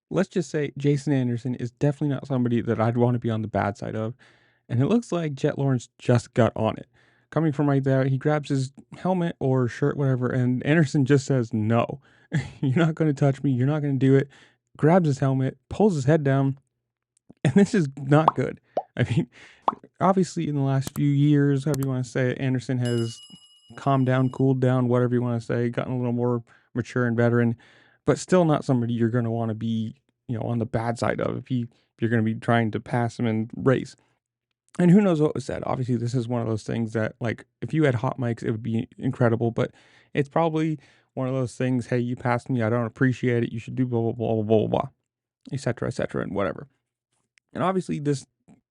let's just say Jason Anderson is definitely not somebody that I'd want to be on the bad side of. And it looks like Jett Lawrence just got on it. Coming from right there, he grabs his helmet or shirt, whatever, and Anderson just says, "No, you're not going to touch me. You're not going to do it." Grabs his helmet, pulls his head down, and this is not good. I mean, obviously, in the last few years, however you want to say it, Anderson has calmed down, cooled down, whatever you want to say, gotten a little more mature and veteran, but still not somebody you're going to want to be, on the bad side of if you're going to be trying to pass him in race. And who knows what was said. Obviously, this is one of those things that, like, if you had hot mics, it would be incredible. But it's probably one of those things. Hey, you passed me. I don't appreciate it. You should do blah blah blah blah blah blah, etc., and whatever. And obviously,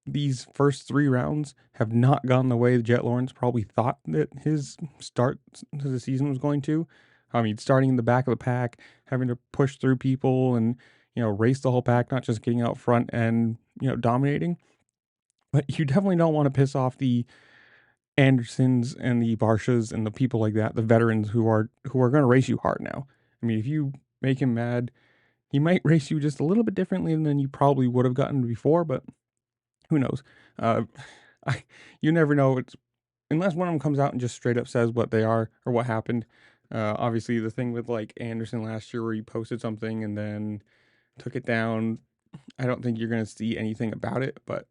these first 3 rounds have not gone the way Jett Lawrence probably thought that his start to the season was going to. I mean, starting in the back of the pack, having to push through people and race the whole pack, not just getting out front and dominating. But you definitely don't want to piss off the Andersons and the Barshas and the people like that, the veterans who are going to race you hard now. I mean, if you make him mad, he might race you just a little bit differently than you probably would have gotten before, but who knows? Uh, you never know. It's unless one of them comes out and just straight up says what they are or what happened. Obviously, the thing with like Anderson last year where he posted something and then took it down, I don't think you're going to see anything about it, but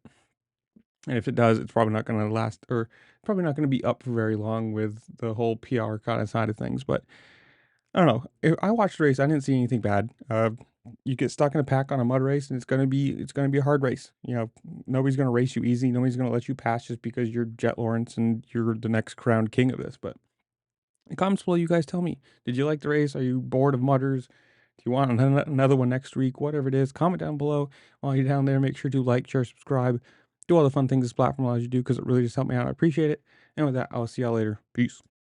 and if it does, it's probably not going to last or probably not going to be up for very long with the whole PR kind of side of things. But I don't know. I watched the race. I didn't see anything bad. You get stuck in a pack on a mud race, and it's gonna be a hard race. Nobody's gonna race you easy. Nobody's gonna let you pass just because you're Jett Lawrence and you're the next crowned king of this. But in comments below, you guys tell me: did you like the race? Are you bored of mudders? Do you want another one next week? Whatever it is, comment down below. While you're down there, make sure to like, share, subscribe, do all the fun things this platform allows you to do because it really just helped me out. I appreciate it. And with that, I'll see y'all later. Peace.